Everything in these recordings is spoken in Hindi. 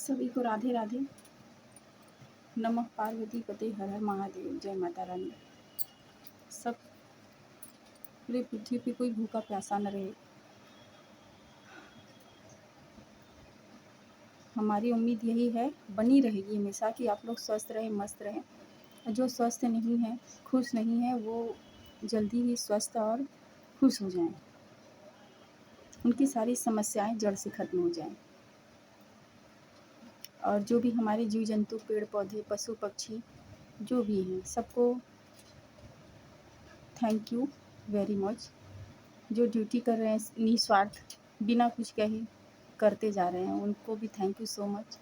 सभी को राधे राधे। नमः पार्वती पते हर हर महादेव। जय माता रानी। सब पूरे पृथ्वी पे कोई भूखा प्यासा न रहे। हमारी उम्मीद यही है, बनी रहेगी हमेशा, कि आप लोग स्वस्थ रहें, मस्त रहें। जो स्वस्थ नहीं है, खुश नहीं है, वो जल्दी ही स्वस्थ और खुश हो जाएं। उनकी सारी समस्याएं जड़ से खत्म हो जाएं। और जो भी हमारे जीव जंतु, पेड़ पौधे, पशु पक्षी जो भी हैं, सबको थैंक यू वेरी मच। जो ड्यूटी कर रहे हैं निस्वार्थ, बिना कुछ कहे करते जा रहे हैं, उनको भी थैंक यू सो मच।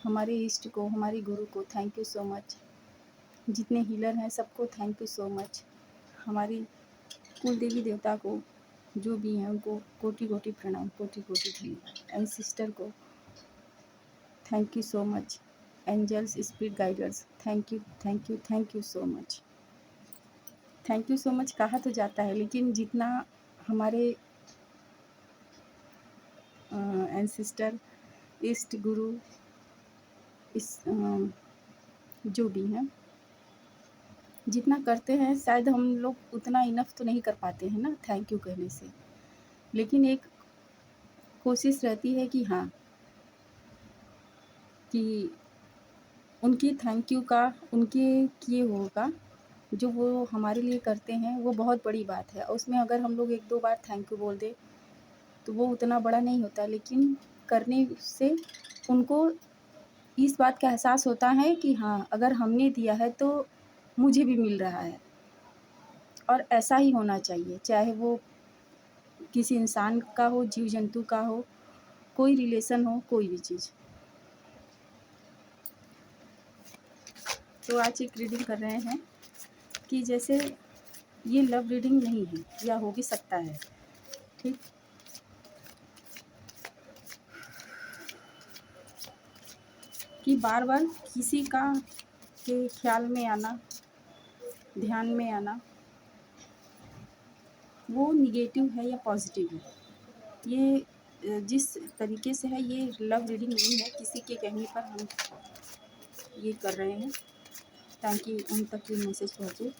हमारे इष्ट को, हमारे गुरु को थैंक यू सो मच। जितने हीलर हैं सबको थैंक यू सो मच। हमारी कुल देवी देवता को, जो भी हैं, उनको कोटि कोटि प्रणाम, कोटि कोटि धन्यवाद। एंड सिस्टर को thank you so much. Angels, spirit guiders, thank you, thank you, thank you so much. Thank you so much कहा तो जाता है, लेकिन जितना हमारे एंसिस्टर, इष्ट, गुरु, इस जो भी हैं, जितना करते हैं, शायद हम लोग उतना इनफ तो नहीं कर पाते हैं ना थैंक यू कहने से। लेकिन एक कोशिश रहती है कि हाँ, कि उनकी थैंक यू का, उनके किए हुए का जो वो हमारे लिए करते हैं, वो बहुत बड़ी बात है। और उसमें अगर हम लोग एक दो बार थैंक यू बोल दें तो वो उतना बड़ा नहीं होता, लेकिन करने से उनको इस बात का एहसास होता है कि हाँ, अगर हमने दिया है तो मुझे भी मिल रहा है। और ऐसा ही होना चाहिए, चाहे वो किसी इंसान का हो, जीव जंतु का हो, कोई रिलेशन हो, कोई भी चीज़। तो आज एक रीडिंग कर रहे हैं कि जैसे ये लव रीडिंग नहीं है, या हो भी सकता है, ठीक। कि बार बार किसी का के ख्याल में आना, ध्यान में आना, वो निगेटिव है या पॉजिटिव है, ये जिस तरीके से है, ये लव रीडिंग नहीं है। किसी के कहने पर हम ये कर रहे हैं ताकि उन तक ये मैसेज पहुँचे।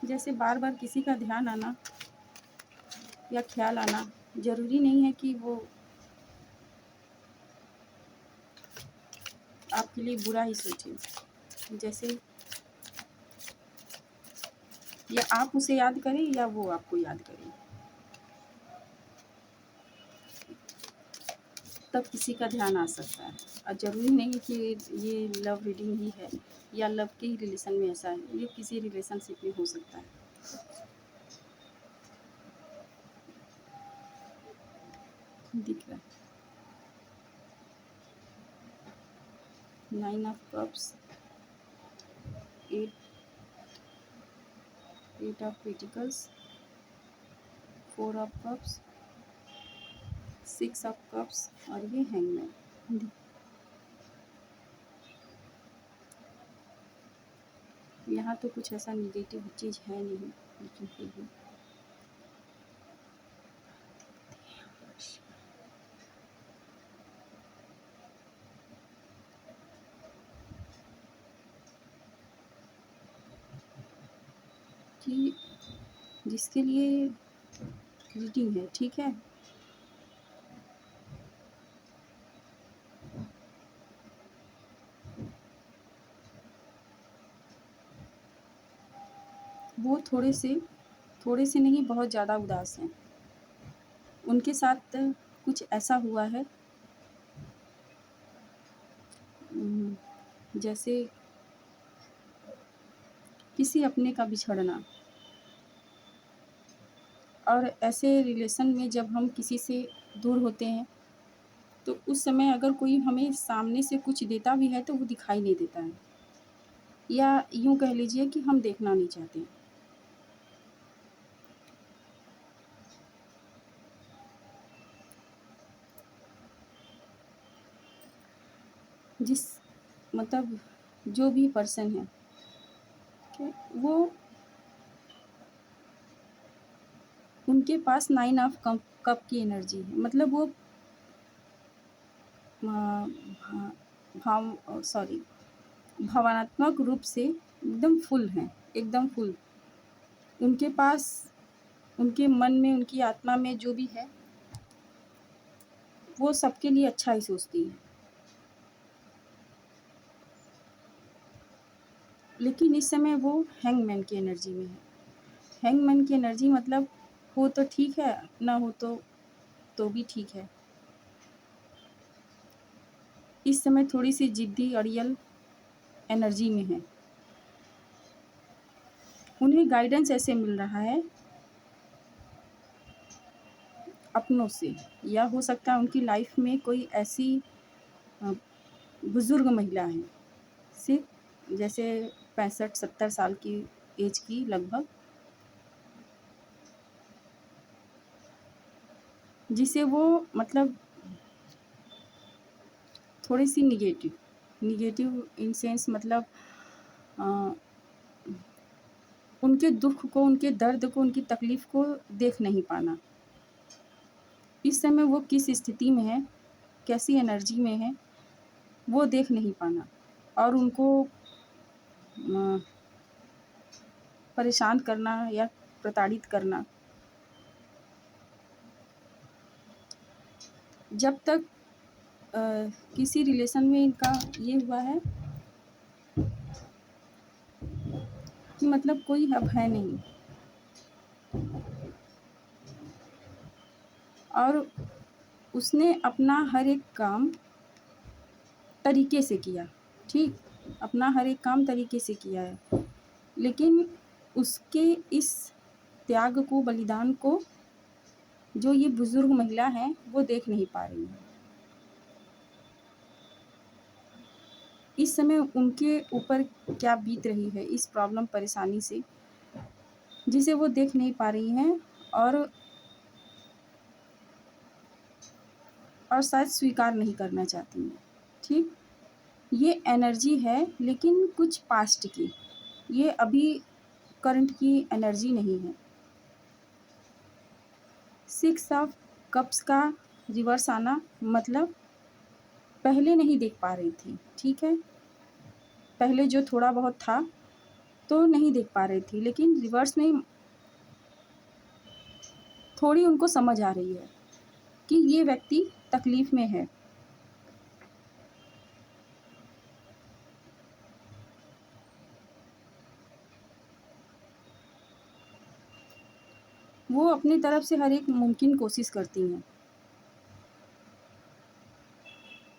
जैसे बार बार किसी का ध्यान आना या ख्याल आना, ज़रूरी नहीं है कि वो आपके लिए बुरा ही सोचे। जैसे या आप उसे याद करें या वो आपको याद करें, तब किसी का ध्यान आ सकता है। और ज़रूरी नहीं है कि ये लव रीडिंग ही है या लव के ही रिलेशन में ऐसा है, ये किसी रिलेशनशिप में हो सकता है। दिख रहा है 9 of cups, 8 of pentacles, 4 of cups, 6 of cups और ये हैंगमैन। यहाँ तो कुछ ऐसा निगेटिव चीज़ है नहीं, लेकिन फिर भी कि जिसके लिए रीडिंग है, ठीक है, वो थोड़े से नहीं, बहुत ज़्यादा उदास हैं। उनके साथ कुछ ऐसा हुआ है, जैसे किसी अपने का बिछड़ना, और ऐसे रिलेशन में जब हम किसी से दूर होते हैं तो उस समय अगर कोई हमें सामने से कुछ देता भी है तो वो दिखाई नहीं देता है, या यूँ कह लीजिए कि हम देखना नहीं चाहते। जिस मतलब जो भी पर्सन है, ठीक है, वो उनके पास 9 ऑफ कप की एनर्जी है, मतलब वो भा भाव सॉरी भावनात्मक रूप से एकदम फुल हैं, एकदम फुल। उनके पास, उनके मन में, उनकी आत्मा में जो भी है, वो सबके लिए अच्छा ही सोचती है। लेकिन इस समय वो हैंगमैन की एनर्जी में है। हैंगमैन की एनर्जी मतलब हो तो ठीक है, ना हो तो भी ठीक है। इस समय थोड़ी-सी ज़िद्दी, अड़ियल एनर्जी में है। उन्हें गाइडेंस ऐसे मिल रहा है अपनों से, या हो सकता है उनकी लाइफ में कोई ऐसी अ, बुज़ुर्ग महिला है, सिर्फ़ जैसे 65-70 साल की एज की लगभग, जिसे वो मतलब थोड़ी-सी नेगेटिव इन सेंस मतलब अ, उनके दुःख को, उनके दर्द को, उनकी तकलीफ़ को देख नहीं पाना। इस समय वो किस स्थिति में है, कैसी एनर्जी में है, वो देख नहीं पाना और उनको परेशान करना या प्रताड़ित करना। जब तक अ, किसी रिलेशन में इनका ये हुआ है कि मतलब कोई अब है नहीं, और उसने अपना हर एक काम तरीके से किया, ठीक? अपना हर एक काम तरीके से किया है। लेकिन उसके इस त्याग को, बलिदान को जो ये बुज़ुर्ग महिला है, वो देख नहीं पा रही है। इस समय उनके ऊपर क्या बीत रही है इस प्रॉब्लम, परेशानी से, जिसे वो देख नहीं पा रही हैं, और शायद स्वीकार नहीं करना चाहती हैं, ठीक? ये एनर्जी है लेकिन कुछ पास्ट की, ये अभी करंट की एनर्जी नहीं है। 6 ऑफ कप्स का रिवर्स आना मतलब पहले नहीं देख पा रही थी, ठीक है? पहले जो थोड़ा बहुत था तो नहीं देख पा रही थी, लेकिन रिवर्स में थोड़ी उनको समझ आ रही है कि ये व्यक्ति तकलीफ़ में है। वो अपनी तरफ से हर एक मुमकिन कोशिश करती हैं।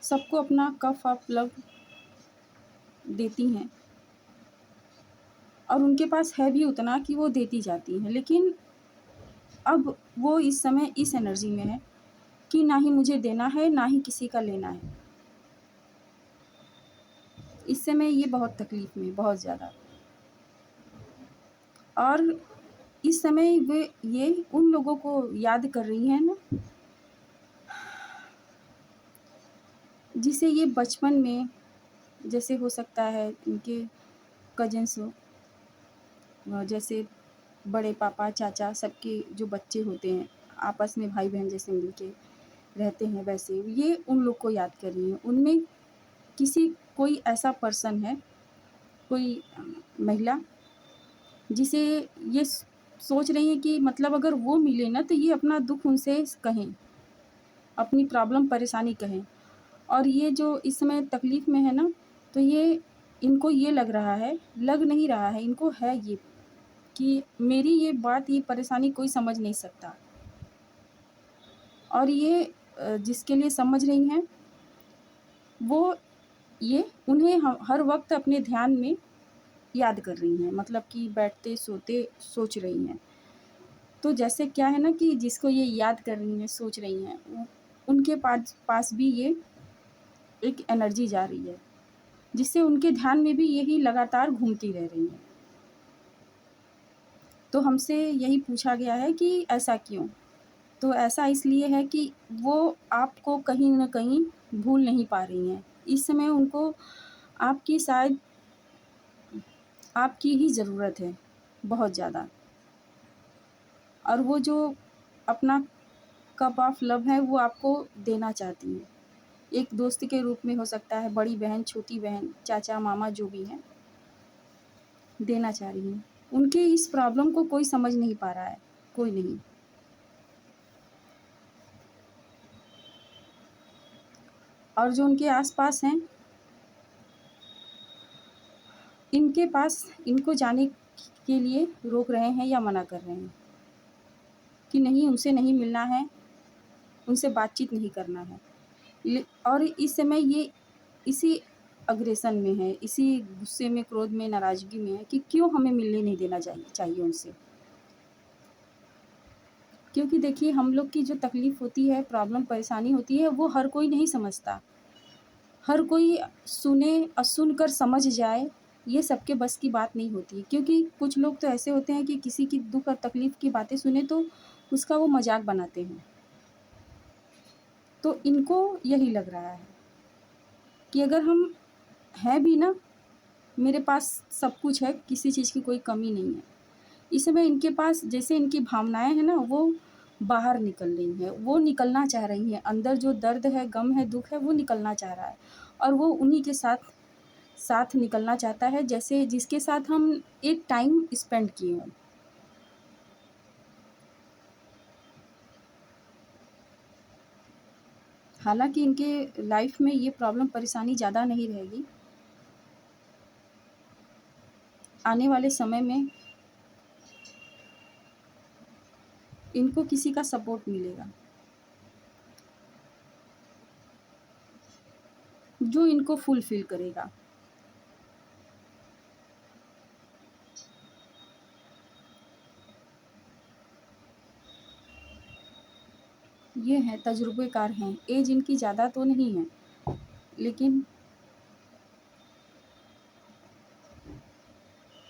सबको अपना कप ऑफ लव देती हैं और उनके पास है भी उतना कि वो देती जाती हैं। लेकिन अब वो इस समय इस एनर्जी में है कि ना ही मुझे देना है, ना ही किसी का लेना है। इस समय ये बहुत तकलीफ़ में, बहुत ज़्यादा। और इस समय वे ये उन लोगों को याद कर रही हैं ना, जिसे ये बचपन में, जैसे हो सकता है उनके कज़िन्स हो, जैसे बड़े पापा, चाचा, सबके जो बच्चे होते हैं, आपस में भाई-बहन जैसे मिल के रहते हैं, वैसे ये उन लोग को याद कर रही हैं। उनमें कोई ऐसा पर्सन है, कोई महिला, जिसे ये सोच रही हैं कि मतलब अगर वो मिले ना तो ये अपना दुःख उनसे कहें, अपनी प्रॉब्लम, परेशानी कहें। और ये जो इस समय तकलीफ़ में है ना, तो ये इनको ये लग नहीं रहा है, इनको है ये कि मेरी ये बात, ये परेशानी कोई समझ नहीं सकता। और ये जिसके लिए समझ रही हैं, वो ये उन्हें हर वक़्त अपने ध्यान में याद कर रही हैं, मतलब कि बैठते, सोते सोच रही हैं। तो जैसे क्या है ना कि जिसको ये याद कर रही हैं, सोच रही हैं, उनके पास भी ये एक एनर्जी जा रही है, जिससे उनके ध्यान में भी यही लगातार घूमती रह रही हैं। तो हमसे यही पूछा गया है कि ऐसा क्यों? तो ऐसा इसलिए है कि वो आपको कहीं न कहीं भूल नहीं पा रही हैं। इस समय उनको आपकी शायद आपकी ही ज़रूरत है, बहुत ज़्यादा। और वो जो अपना कप ऑफ लव है वो आपको देना चाहती हैं। एक दोस्त के रूप में हो सकता है, बड़ी बहन, छोटी बहन, चाचा, मामा जो भी हैं, देना चाह रही हैं। उनके इस प्रॉब्लम को कोई समझ नहीं पा रहा है, कोई नहीं। और जो उनके आस-पास हैं, इनके पास इनको जाने के लिए रोक रहे हैं या मना कर रहे हैं कि नहीं, उनसे नहीं मिलना है, उनसे बातचीत नहीं करना है। और इस समय ये इसी अग्रेशन में है, इसी गुस्से में, क्रोध में, नाराज़गी में है कि क्यों हमें मिलने नहीं देना चाहिए उनसे। क्योंकि देखिए, हम लोग की जो तकलीफ़ होती है, प्रॉब्लम, परेशानी होती है, वो हर कोई नहीं समझता। हर कोई सुने और सुनकर समझ जाए, ये सबके बस की बात नहीं होती। क्योंकि कुछ लोग तो ऐसे होते हैं कि किसी की दुःख और तकलीफ़ की बातें सुने तो उसका वो मज़ाक बनाते हैं। तो इनको यही लग रहा है कि अगर हम हैं भी ना, मेरे पास सब कुछ है, किसी चीज़ की कोई कमी नहीं है। इस समय इनके पास जैसे इनकी भावनाएँ हैं ना, वो बाहर निकल रही हैं, वो निकलना चाह रही हैं। अंदर जो दर्द है, गम है, दुःख है, वो निकलना चाह रहा है और वो उन्हीं के साथ निकलना चाहता है, जैसे जिसके साथ हम एक टाइम स्पेंड किए हों। हालाँकि इनके लाइफ़ में ये प्रॉब्लम, परेशानी ज़्यादा नहीं रहेगी। आने वाले समय में इनको किसी का सपोर्ट मिलेगा, जो इनको फुलफ़िल करेगा। ये हैं, तजुर्बेकार हैं, एज इनकी ज़्यादा तो नहीं है, लेकिन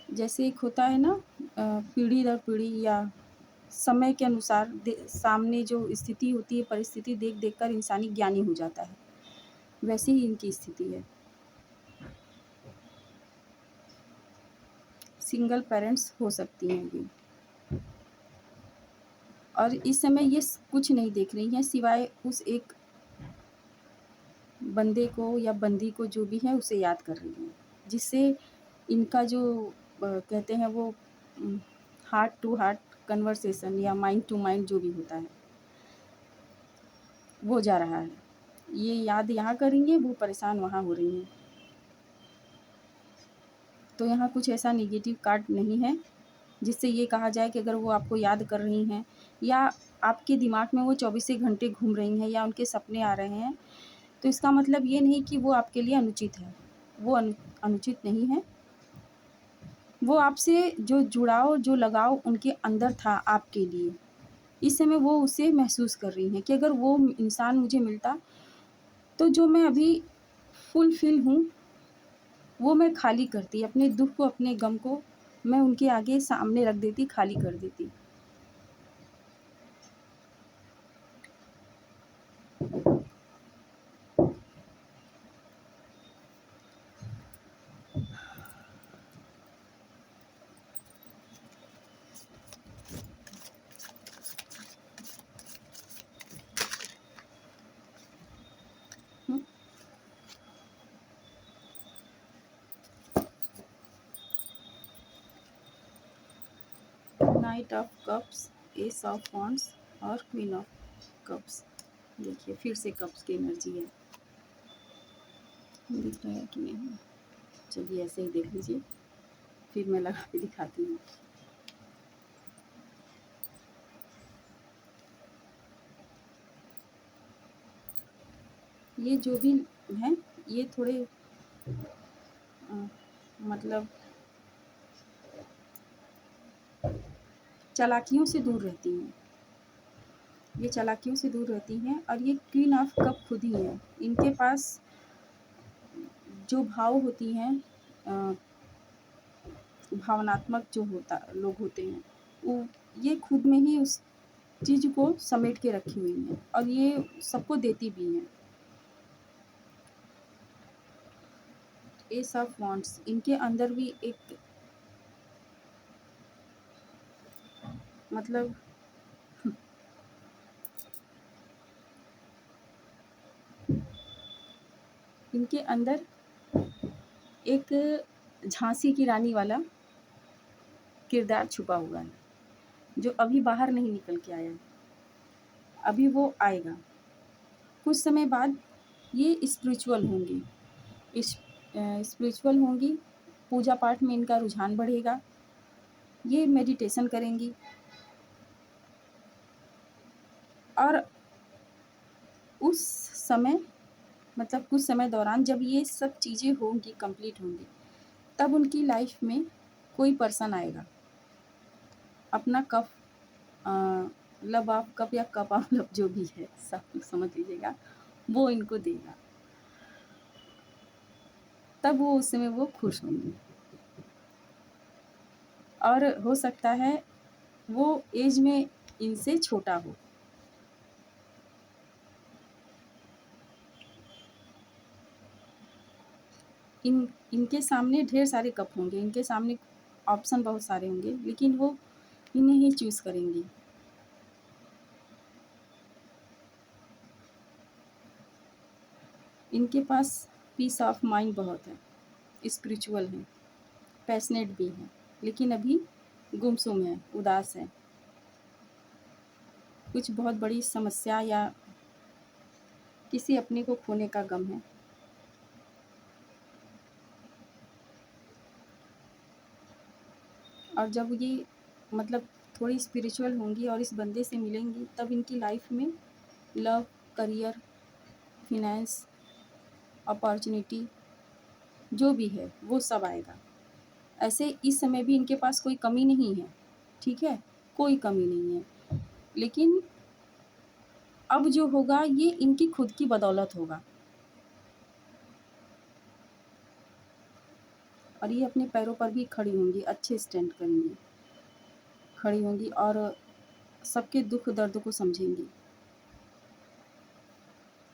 जैसे एक होता है ना, पीढ़ी दर पीढ़ी या समय के अनुसार सामने जो स्थिति होती है, परिस्थिति देख कर इंसानी ज्ञानी हो जाता है, वैसी ही इनकी स्थिति है। सिंगल पेरेंट्स हो सकती हैं ये, और इस समय ये कुछ नहीं देख रही हैं सिवाय उस एक बंदे को या बंदी को, जो भी है, उसे याद कर रही हैं, जिससे इनका जो कहते हैं वो हार्ट टू हार्ट कन्वर्सेशन या माइंड टू माइंड जो भी होता है, वो जा रहा है। ये याद यहाँ करेंगे, वो परेशान वहाँ हो रही हैं। तो यहाँ कुछ ऐसा नेगेटिव कार्ड नहीं है जिससे ये कहा जाए कि अगर वो आपको याद कर रही हैं या आपके दिमाग में वो 24 घंटे घूम रही हैं या उनके सपने आ रहे हैं, तो इसका मतलब ये नहीं कि वो आपके लिए अनुचित है। वो अनुचित नहीं है। वो आपसे जो जुड़ाव, जो लगाव उनके अंदर था आपके लिए, इस समय वो उसे महसूस कर रही हैं कि अगर वो इंसान मुझे मिलता, तो जो मैं अभी फुलफ़िल हूँ, वो मैं खाली करती। अपने दुःख को, अपने गम को मैं उनके आगे सामने रख देती, खाली कर देती। हुँ? Knight of cups, ace of wands और क्वीन ऑफ कप्स। देखिए, फिर से कप्स की एनर्जी है। दिख रहा है कि नहीं? चलिए ऐसे ही देख लीजिए, फिर मैं लगा के दिखाती हूँ। ये जो भी हैं, ये थोड़े मतलब चालाकियों से दूर रहती हैं, ये चालाकियों से दूर रहती हैं। और ये क्वीन ऑफ कप खुद ही हैं। इनके पास जो भाव होती हैं, भावनात्मक जो होता लोग होते हैं, वो ये खुद में ही उस चीज़ को समेट के रखी हुई हैं और ये सबको देती भी हैं। एस ऑफ वांड्स, इनके अंदर भी एक मतलब इनके अंदर एक झांसी की रानी वाला किरदार छुपा हुआ है, जो अभी बाहर नहीं निकल के आया है, अभी वो आएगा। कुछ समय बाद ये स्पिरिचुअल होंगी, स्पिरिचुअल होंगी, पूजा पाठ में इनका रुझान बढ़ेगा, ये मेडिटेशन करेंगी। और उस समय मतलब कुछ समय दौरान जब ये सब चीज़ें होंगी, कंप्लीट होंगी, तब उनकी लाइफ में कोई पर्सन आएगा, अपना कप लव ऑफ कप या कप ऑफ लव जो भी है, सब समझ लीजिएगा, वो इनको देगा। तब वो उस समय वो खुश होंगी। और हो सकता है वो एज में इनसे छोटा हो। इनके सामने ढेर सारे कप होंगे, इनके सामने ऑप्शन बहुत सारे होंगे, लेकिन वो इन्हें ही चूज़ करेंगी। इनके पास पीस ऑफ माइंड बहुत है, स्पिरिचुअल हैं, पैशनेट भी हैं, लेकिन अभी गुमसुम है, उदास है। कुछ बहुत बड़ी समस्या या किसी अपने को खोने का गम है। और जब ये मतलब थोड़ी स्पिरिचुअल होंगी और इस बंदे से मिलेंगी, तब इनकी लाइफ में लव, करियर, फिनेंस, अपॉर्चुनिटी जो भी है वो सब आएगा। ऐसे इस समय भी इनके पास कोई कमी नहीं है, ठीक है, कोई कमी नहीं है, लेकिन अब जो होगा ये इनकी खुद की बदौलत होगा। और ये अपने पैरों पर भी खड़ी होंगी, अच्छे स्टैंड करेंगी, खड़ी होंगी और सबके दुख दर्द को समझेंगी,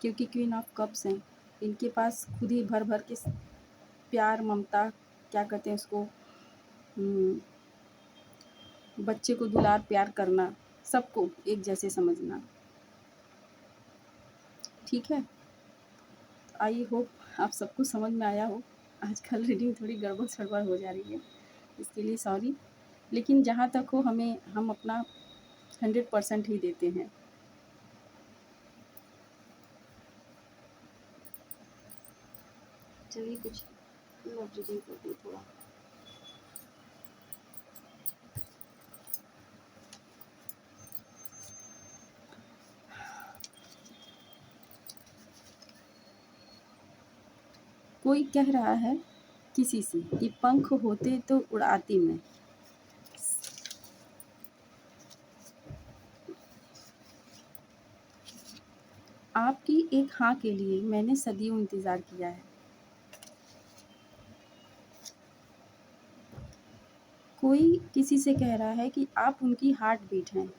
क्योंकि क्वीन ऑफ कप्स हैं। इनके पास खुद ही भर भर के प्यार, ममता, क्या कहते हैं उसको, बच्चे को दुलार प्यार करना, सबको एक जैसे समझना, ठीक है। आई होप आप सबको समझ में आया हो। आजकल रीडिंग थोड़ी गड़बड़ सड़बड़ हो जा रही है, इसके लिए सॉरी, लेकिन जहाँ तक हो हम अपना 100% ही देते हैं। चलिए कुछ लव रीडिंग करते हैं थोड़ा। कोई कह रहा है किसी से कि पंख होते तो उड़ाती मैं। आपकी एक हाँ के लिए मैंने सदियों इंतज़ार किया है। कोई किसी से कह रहा है कि आप उनकी हार्ट बीट हैं।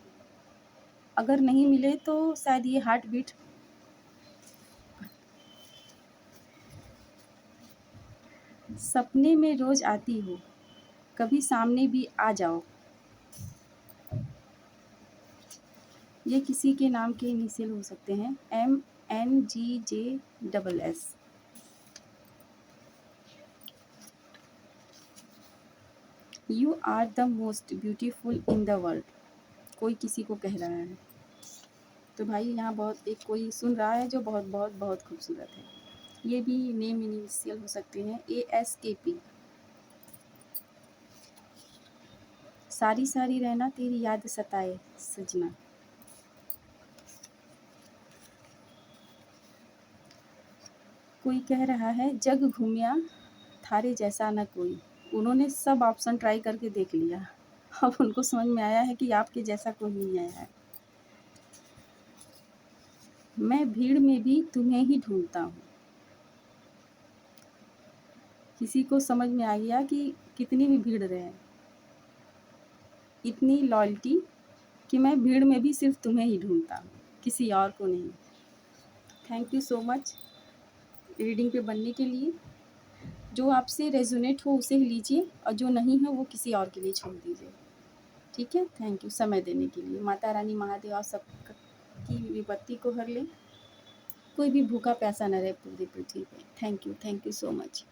अगर नहीं मिले तो शायद ये हार्ट बीट सपने में रोज़ आती हो, कभी सामने भी आ जाओ। ये किसी के नाम के इनिशियल हो सकते हैं, MNGJSS। You are the most beautiful in the world, कोई किसी को कह रहा है। तो भाई यहाँ बहुत एक कोई सुन रहा है जो बहुत बहुत बहुत खूबसूरत है। ये भी नेम इनिशियल हो सकते हैं, ASKP। सारी सारी रहना तेरी याद सताए सजना। कोई कह रहा है जग घूमिया थारे जैसा न कोई। उन्होंने सब ऑप्शन ट्राई करके देख लिया, अब उनको समझ में आया है कि आपके जैसा कोई नहीं आया है। मैं भीड़ में भी तुम्हें ही ढूंढता हूँ। किसी को समझ में आ गया कि कितनी भी भीड़ रहे, इतनी लॉयल्टी कि मैं भीड़ में भी सिर्फ तुम्हें ही ढूंढता हूँ, किसी और को नहीं। Thank you so much reading पे बनने के लिए। जो आपसे रेजोनेट हो उसे ही लीजिए और जो नहीं हो वो किसी और के लिए छोड़ दीजिए। ठीक है, थैंक यू समय देने के लिए। माता रानी महादेव आप सब की विपत्ति को हर ले, कोई भी भूखा प्यासा न रहे पूरी पृथ्वी पे। Thank you so much.